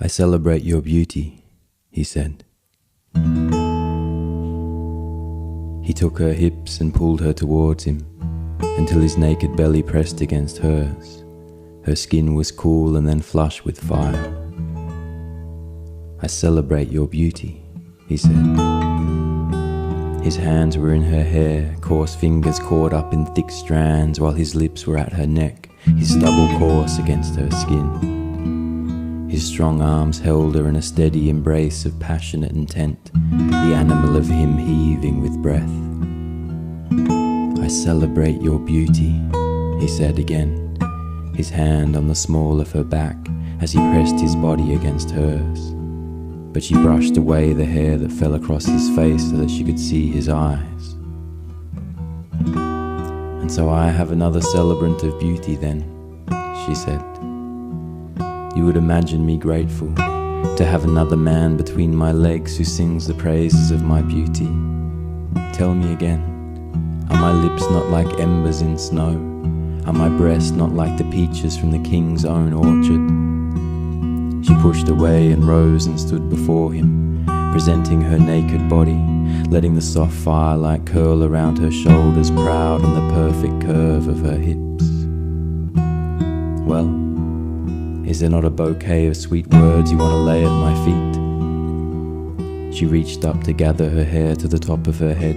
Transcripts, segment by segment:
"I celebrate your beauty," he said. He took her hips and pulled her towards him until his naked belly pressed against hers. Her skin was cool and then flush with fire. "I celebrate your beauty," he said. His hands were in her hair, coarse fingers caught up in thick strands, while his lips were at her neck, his stubble coarse against her skin. His strong arms held her in a steady embrace of passionate intent, the animal of him heaving with breath. "I celebrate your beauty," he said again, his hand on the small of her back as he pressed his body against hers. But she brushed away the hair that fell across his face so that she could see his eyes. "And so I have another celebrant of beauty then," she said. "You would imagine me grateful to have another man between my legs who sings the praises of my beauty. Tell me again, are my lips not like embers in snow? Are my breasts not like the peaches from the king's own orchard?" She pushed away and rose and stood before him, presenting her naked body, letting the soft firelight curl around her shoulders, proud on the perfect curve of her hips. "Well, is there not a bouquet of sweet words you want to lay at my feet?" She reached up to gather her hair to the top of her head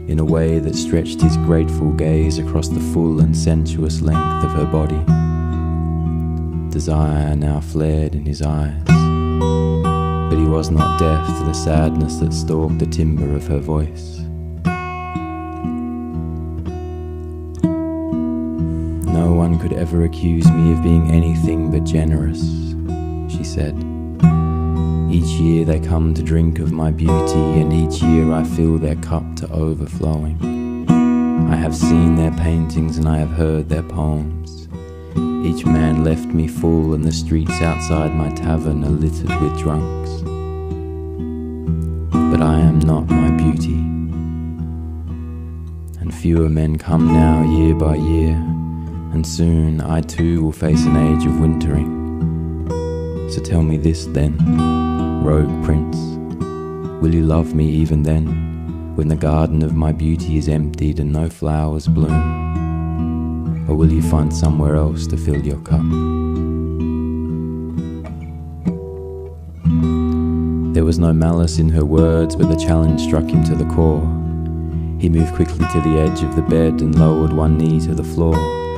in a way that stretched his grateful gaze across the full and sensuous length of her body. Desire now flared in his eyes, but he was not deaf to the sadness that stalked the timbre of her voice. "No one could ever accuse me of being anything but generous," she said. "Each year they come to drink of my beauty, and each year I fill their cup to overflowing. I have seen their paintings and I have heard their poems. Each man left me full, and the streets outside my tavern are littered with drunks. But I am not my beauty. And fewer men come now year by year, and soon I too will face an age of wintering. So tell me this then, rogue prince, will you love me even then, when the garden of my beauty is emptied and no flowers bloom? Or will you find somewhere else to fill your cup?" There was no malice in her words, but the challenge struck him to the core. He moved quickly to the edge of the bed and lowered one knee to the floor,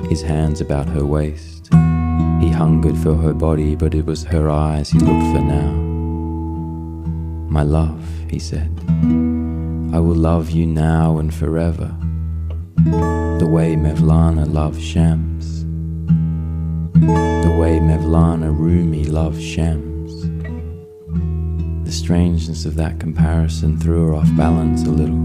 his hands about her waist. He hungered for her body, but it was her eyes he looked for now. "My love," he said, "I will love you now and forever, the way Mevlana loves Shams, the way Mevlana Rumi loves Shams." The strangeness of that comparison threw her off balance a little.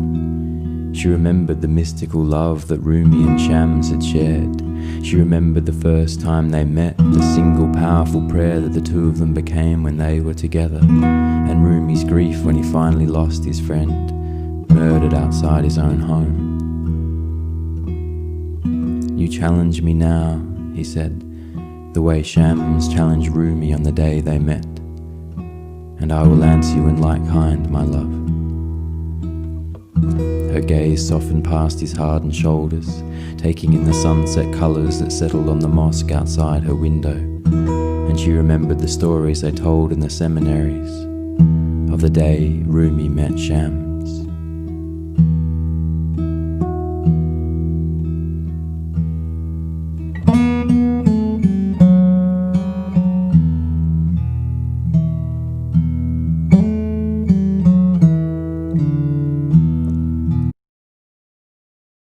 She remembered the mystical love that Rumi and Shams had shared. She remembered the first time they met, the single powerful prayer that the two of them became when they were together, and Rumi's grief when he finally lost his friend, murdered outside his own home. "You challenge me now," he said, "the way Shams challenged Rumi on the day they met, and I will answer you in like kind, my love." Her gaze softened past his hardened shoulders, taking in the sunset colours that settled on the mosque outside her window, and she remembered the stories they told in the seminaries of the day Rumi met Shams.